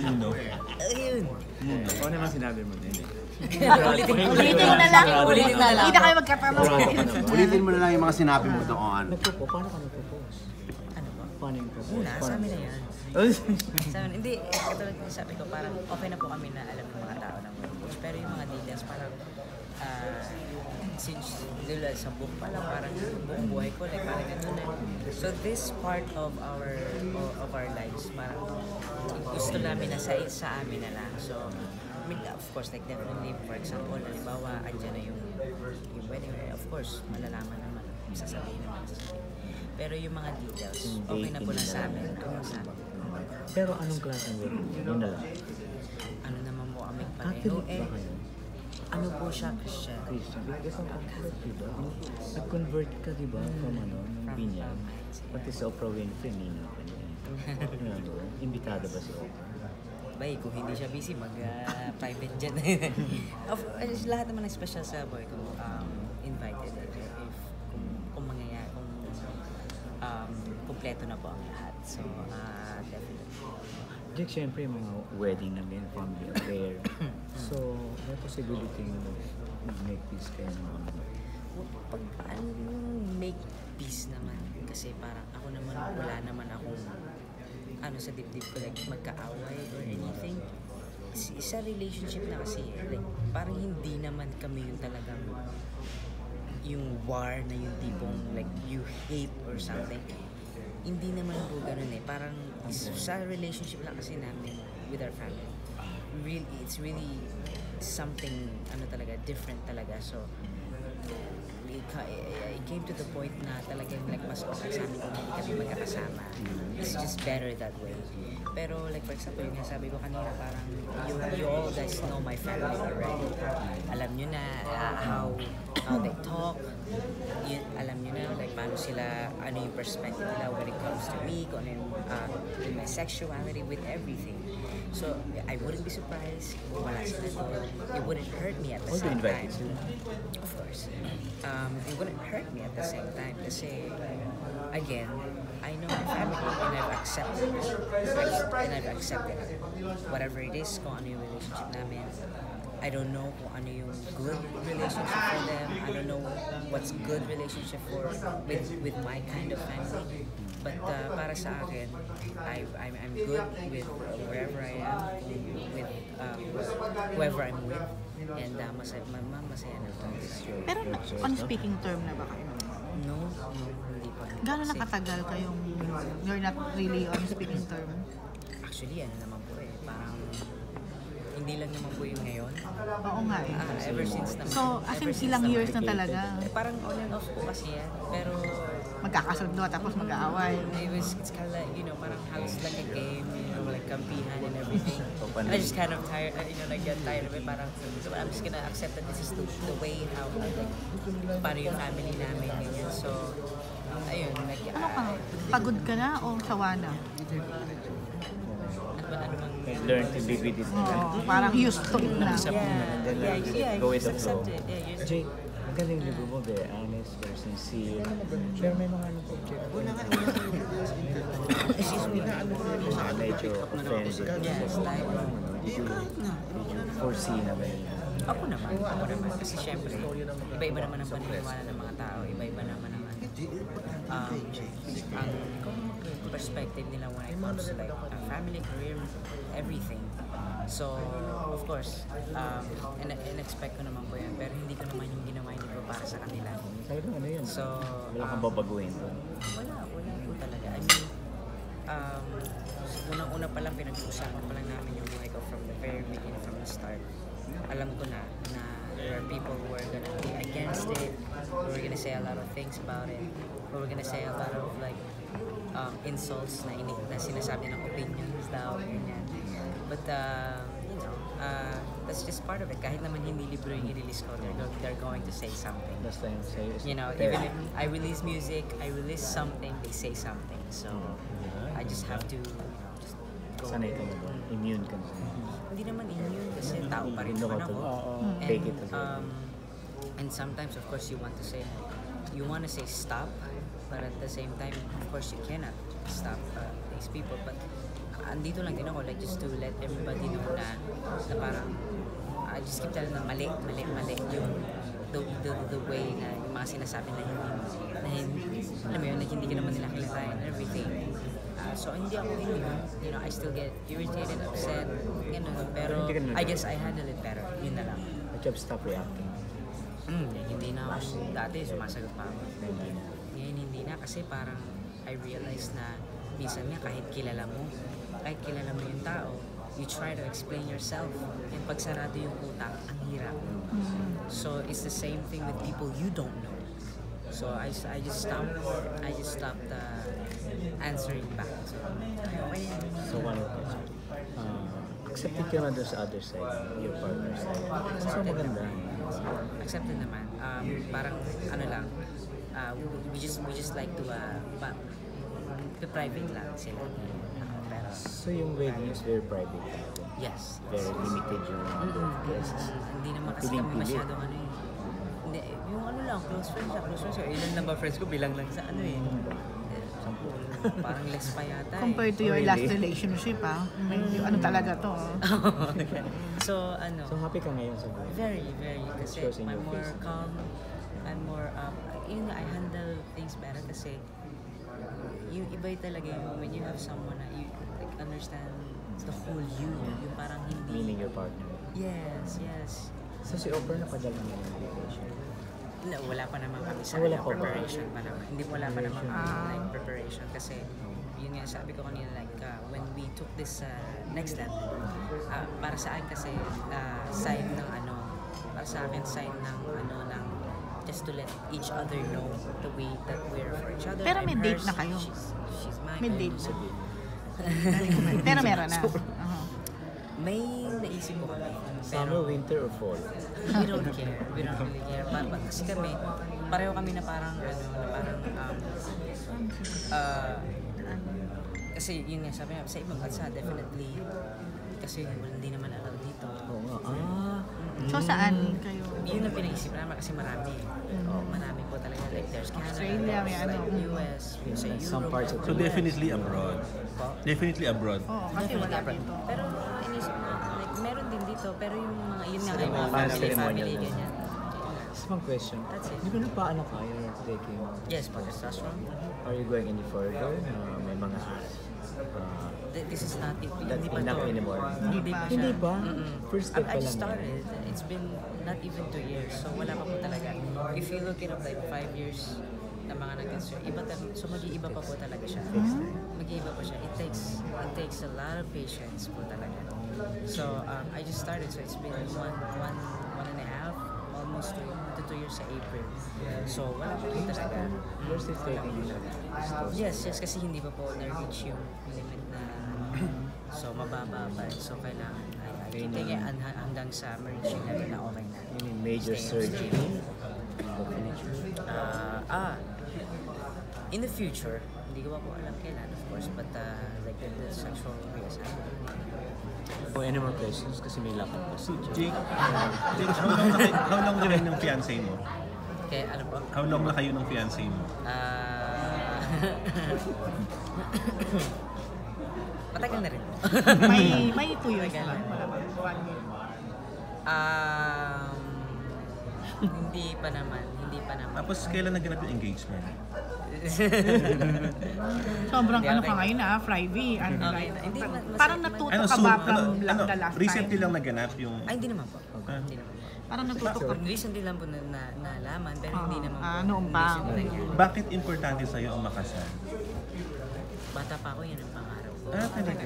Sino? Ayun. Ano naman sinabi mo din? Ulitin mo na lang. Ulitin na lang. Hindi na kayo magkatanong. Ulitin mo na lang yung mga sinabi mo doon. Paano ka nagpo-post? Ano ba? Paano yung propose? Wala, sa amin na yan. Sa amin, hindi, katulad ng sabi ko, parang okay na po kami na alam ng mga tao ng workforce. Pero yung mga details, parang since dila sa book pa lang, parang buong buhay ko, like parang ganun na. So this part of our lives, parang gusto namin na sa amin na lang. So, I mean, of course, like definitely, for example, halimbawa, andyan na yung wedding, of course, malalaman naman, sasabihin naman. Pero yung mga details, okay na po na sa amin. Pero anong klaseng wedding? Yun na lang. Ano naman po kami pareho Catholic ba kayo? Ano po siya, Christian? Christian. Because ang Catholic, diba? Nag-convert ka, diba? From Binyan. Pati sa Oprah Winfrey, nina ka niya. Imbitado ba si Oprah? Bay, kung hindi siya busy, mag-private jet. Lahat naman ng special sa boy ko, invited. Kung mangyayari, kung kumpleto na po ang lahat. So, definitely. Jack, syempre yung mga wedding namin, family affair. So, may possibility na mag-make peace kayo ng mga Pag make peace naman, kasi parang ako naman, wala naman akong sa dibdib ko, like magkaaway or anything. Sa relationship na kasi, like parang hindi naman kami yung talagang yung war na yung tipong like you hate or something. Hindi naman po ganun eh. Parang sa relationship lang kasi namin with our family. Really, it's really something talaga different talaga. So it came to the point na talagang like mas okay sa amin kung hindi kami magkakasama. It's just better that way. Pero like for example, yung sabi ko kanina, parang you all guys know my family already. Alam nyo na how they talk. Alam nyo na like paano sila, ano yung perspective nila when it comes to me, kung ano yung my sexuality, with everything. So I wouldn't be surprised kung wala sila doon. It wouldn't hurt me at the same time. Of course. It wouldn't hurt me at the same time kasi again, I know my family and I've accepted it. Whatever it is, kung ano yung relationship namin. I don't know kung ano yung good relationship for them. I don't know what's good relationship with my kind of family. But para sa akin, I'm good with wherever I am, with whoever I'm with, and masaya na to. Pero on speaking term na ba kayo? No, hindi pa. Gano'n na katagal kayong you're not really on speaking term? Actually, ano naman po parang hindi lang naman po yung ngayon. Oo nga eh. Ever since naman. So, as in ilang years na talaga? Parang on and off po kasi yan. Pero magkakasundo tapos mag-aaway. It's kind of like, parang halos like a game, like kampihan and everything. And I just kind of tired, like get tired of it. Parang, so I'm just gonna accept that this is the way how, like, paano yung family namin, ganyan. So, ayun, like, Ano ka? Pagod ka na o sawa na? Learn to live with it. Parang used to it na. Yeah, Go with the just flow. accept it. Yeah, Jake, ang galing libro mo, very honest, very sincere. Pero may mga object. Wala ka. Medyo offended. Yes, like, Did you foresee na ba yun? Ako naman. Kasi syempre, iba-iba naman ang paniniwala ng mga tao. Iba-iba naman ang perspective nila when it comes to like family, career, everything. So, of course, in-expect ko naman po yan. Pero hindi ko naman yung ginawa hindi ko para sa kanila. Talagang ano yun? So, wala kang babaguhin doon? Wala po talaga. I mean, unang-una pa lang pinag-uusapan pa lang namin yung buhay ko from the very beginning, from the start. Alam ko na there are people who are gonna be against it, who are gonna say a lot of things about it, who are gonna say a lot of like insults na sinasabi ng opinions daw, ganyan. But that's just part of it. Kahit naman hindi libro yung i-release ko, they're going to say something. That's why I'm saying. Even if I release music, I release something, they say something. So I just have to just go. Sanay ka mo ba? Immune ka mo? Hindi naman immune kasi tao pa rin naman ako. Take it as and sometimes, of course, you want to say stop, but at the same time, of course, you cannot stop these people. But andito lang din ako, like, just to let everybody know na parang, I just keep telling them, mali yung the way na yung mga sinasabi na hindi, alam mo yun, na hindi ka naman nila kilala and everything. So, hindi ako immune. You know, I still get irritated, upset, gano'n. Pero, I guess I handle it better. Yun na lang. But you have stopped reacting. Hindi na ako. Dati, sumasagot pa ako. Ngayon, hindi na. Kasi parang, I realized na, minsan nga, kahit kilala mo yung tao, you try to explain yourself. And pag sarado yung utak, ang hirap. So, it's the same thing with people you don't know. So I just stopped answering back. So, okay. So one more question. Accepted ka na doon sa other side, your partner side. So maganda. Accepted naman. Parang ano lang. We just like to private lang sila. Pero So yung wedding is very private. yes. Very limited yung number of guests. Hindi naman kasi kami masyadong ano eh. Hindi, yung ano lang, close friends. Ilan lang ba friends ko? Bilang lang sa ano eh. Parang less pa yata eh. Compared to your last relationship, yung ano talaga to. So, ano, So happy ka ngayon sa buhay? very, kasi Shows in I'm your more face. calm, I'm more, I handle things better kasi yung iba talaga yung when you have someone na you like understand the whole you, yung parang hindi. Meaning your partner. Yes. So si Oprah napadala niya ng invitation. No, wala pa naman kami sa Wala pa ba? preparation pa naman. Hindi wala pa naman kami like preparation kasi yun nga sabi ko kanina like when we took this next level para sa akin kasi sign ng ano para sa akin sign ng ano ng just to let each other know the way that we're for each other. Pero may I'm date hers, na kayo? She's mine. May date So, na. Pero meron na. may naisip ko kami. Summer, winter, or fall? We don't care. We don't really care. Kasi kami, pareho kami na parang, kasi yun nga sabi nga, sa ibang bansa, definitely, kasi hindi naman allowed dito. Oo nga. So saan kayo? Yun ang pinag-isip namin kasi marami. Marami po talaga. Like there's Canada, Australia, may there's like ano. US, sa Europe. Some parts of So definitely abroad. Definitely abroad. Oo, kasi wala dito. Pero inisip na, like, meron din dito, pero yung mga, yun nga, yung mga Ceremonial family, na. ganyan. Just one question. That's it. Di ba na paano ka? You're taking... Yes, po, testosterone. Are you going any further? May mga... This is not it. That's Hindi pa enough to. anymore. Hindi pa siya. Hindi ba? Mm-mm. First step I pa just lang. started. It's been not even 2 years. So wala pa po talaga. If you look it up like 5 years na mga nag-cancer, so mag-iiba pa po talaga siya. Mag-iiba pa siya. It takes a lot of patience po talaga. So I just started. So it's been one and a half, almost 2 years sa April. So wala pa po talaga. You're still taking Yes, kasi hindi pa po na-reach yung limit na so mababa pa. So kailangan I keep taking it hanggang sa ma-reach yung level na okay na. Any major Stay on surgery? stage. In the future, hindi ko pa po alam kailan of course, but like the sexual reassignment. Oh, any more questions? Kasi may lakad pa si Jake, how long na kayo ng fiancé mo? Kaya ano po? How long na kayo ng fiancé mo? Matagal na rin. May 2 years Matagal na. na. Wala ba? 1 year. Hindi pa naman. Tapos kailan naganap yung engagement? Sobrang Hindi, ano okay. ka ngayon Friday. Ano, Okay. like, Hindi, parang mas- natuto Ano, ka soon, ba from the last recently time? lang naganap yung... Ay, hindi naman po. Hindi naman po. Parang natuto ka. Recently lang po na nalaman, pero hindi naman po. Noon pa. Recently nangyari. Bakit importante sa'yo ang makasal? Bata pa ako, yan ang pangarap ko. Talaga?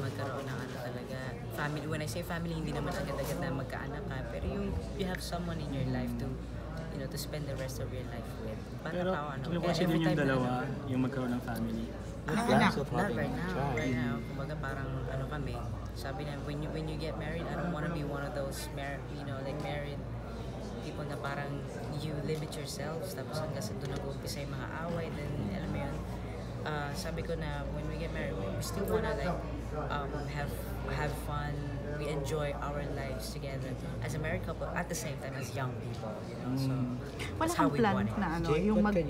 Magkaroon ng ano talaga. Family, when I say family, hindi naman agad-agad na magkaanak ka. Pero you have someone in your life to, you know, to spend the rest of your life with. Bata Pero pa ako, ano. yung Kaya kasi every din yung time na, dalawa, yung magkaroon ng family. plans of not having right a now. child? Right now, kumbaga parang ano kami, sabi na when you get married, I don't want to be one of those married people na parang you limit yourselves tapos hanggang sa doon nag-uumpisa yung mga away, then alam mo yun, sabi ko na when we get married, we still wanna like have fun, we enjoy our lives together as a married couple at the same time as young people, you know. So Wala that's how kang we plan want it. na ano, Jake, yung what can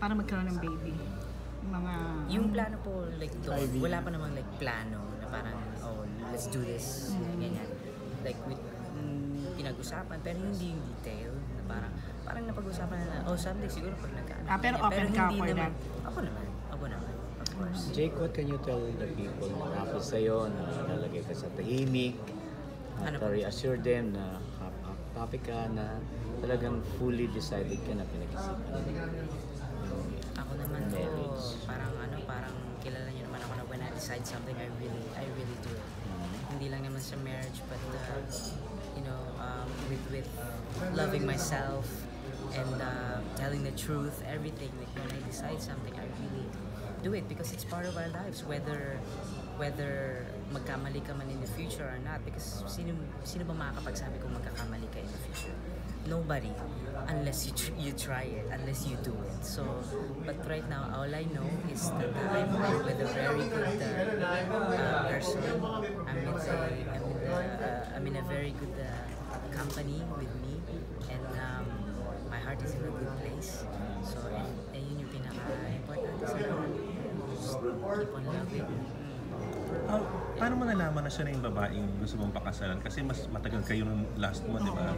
para magkaroon ng baby. mga... Yung plano po, like, doon, wala pa namang like plano na parang, oh, let's do this, ganyan. Like, with, pinag-usapan, pero hindi yung detail, na parang napag-usapan na, oh, someday siguro pag nagkaanak. Pero open ka for that? Ako naman, of course. Jake, what can you tell the people na happy sa'yo, na lalagay ka sa tahimik, Ano to po? reassure them na happy ka, na talagang fully decided ka na pinag-isipan mo. Ako naman po, Marriage. parang kilala niyo naman ako na when I decide something, I really do it. Hindi lang naman sa marriage, but you know, with loving myself and telling the truth, everything. Like when I decide something, I really do it because it's part of our lives, whether magkamali ka man in the future or not, because sino ba makakapagsabi kung magkakamali ka in the future? Nobody, unless you try it, unless you do it. So, but right now, all I know is that I'm with a very good person. I'm in a very good company with me, and my heart is in a good place. So, and yun yung pinaka-importante sa lahat. Just keep on loving. Paano mo nalaman na siya na yung babaeng gusto mong pakasalan? Kasi mas matagal kayo nung last mo, di ba?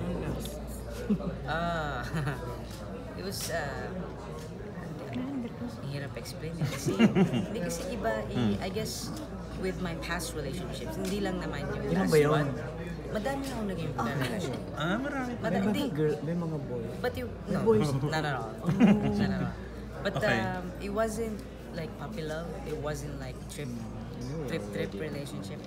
It was ang hirap explain kasi hindi kasi iba I guess with my past relationships, hindi lang naman yung Ilan last ba yun? one. Madami na akong naging relasyon. Marami pa. May Hindi. mga girl, may mga boy. But you, no, not at all. Not at all. But Okay. it wasn't like puppy love. It wasn't like trip relationship.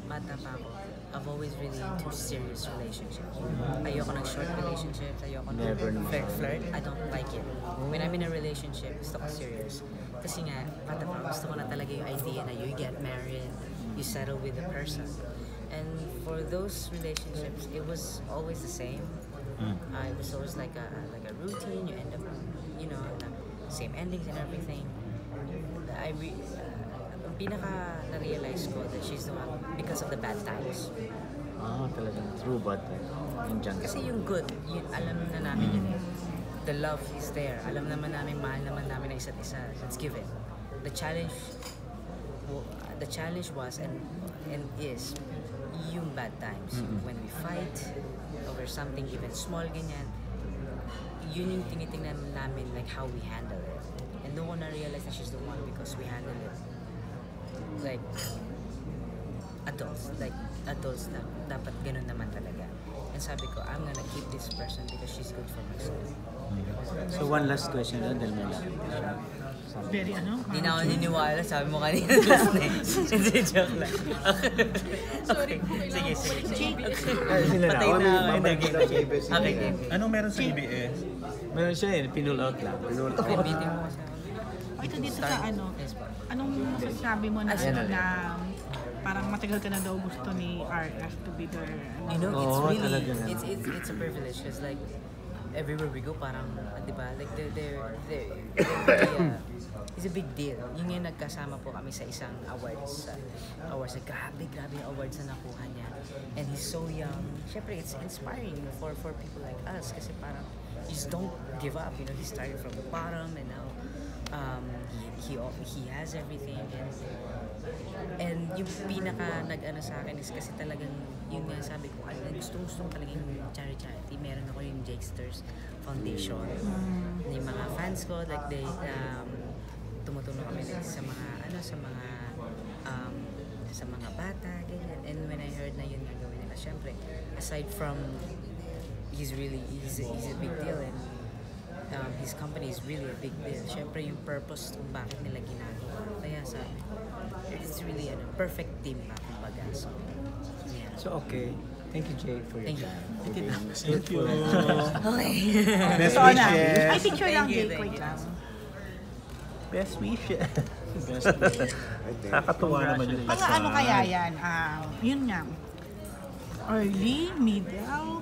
Bata pa ako. I've always really into serious relationships. Ayoko ng short relationships. Ayoko ng Never. flirt. I don't like it. When I'm in a relationship, gusto ko serious. Kasi nga, bata pa, gusto ko na talaga yung idea na you get married, you settle with the person. And for those relationships, it was always the same. It was always like a routine. You end up, you know, same endings and everything. Ang pinaka na-realize ko that she's the one because of the bad times. Talagang true, but nandiyan ka. Kasi yung good, yun, alam na namin yun eh. The love is there. Alam naman namin, mahal naman namin ang isa't isa. It's given. The challenge was and is yung bad times. When we fight over something even small, ganyan, yun yung tinitingnan namin like how we handle it. And doon ko na-realize na she's the one because we handle it like adults na dapat ganun naman talaga. And sabi ko, I'm gonna keep this person because she's good for my soul. So one last question na, dahil may lapit na siya. Very Hindi na ako niniwala, sabi mo kanina last na eh. Hindi, joke lang. Okay. Sige. Patay na ako. Okay, game. Anong meron sa EBS? Meron siya pinull out lang. Okay, meeting mo kasi. Ito dito sa Yes, po. anong masasabi mo na, Ayan, na parang matagal ka na daw gusto ni RS to be there? You know, it's Oo, really, talaga naman. it's a privilege because like, everywhere we go, parang, di ba, like, it's a big deal. Yun nga nagkasama po kami sa isang awards. Grabe yung awards na nakuha niya. And he's so young. Siyempre, it's inspiring for people like us kasi parang, you just don't give up. You know, he started from the bottom and now, he has everything. And yung pinaka nag-ano sa akin is kasi talagang yun nga sabi ko, gusto talaga yung charity. Meron ako yung Jakesters Foundation. Yung mga fans ko, like they tumutulong kami sa mga bata, ganyan. And when I heard na yun nga gawin nila, syempre, aside from he's a big deal and his company is really a big deal. Syempre yung purpose kung bakit nila ginagawa. Kaya sabi ko, it's really a perfect team na kumbaga. So, yeah. So okay. Thank you, Jay, for your Thank you. time. Thank you. Okay. Best Ito na. wishes. Ay, picture lang, Thank you, Jake. thank Wait you. lang. Best wishes. Nakakatuwa naman yung Mga ano kaya yan? Yun nga. Early, middle,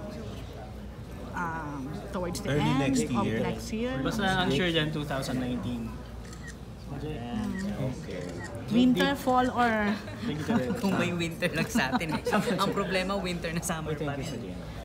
towards the Early end next of year. next year. Basta ang sure dyan, 2019. Okay. Winter, fall, or... Kung may winter lang sa atin eh. Ang problema, winter na summer pa Thank you rin. for the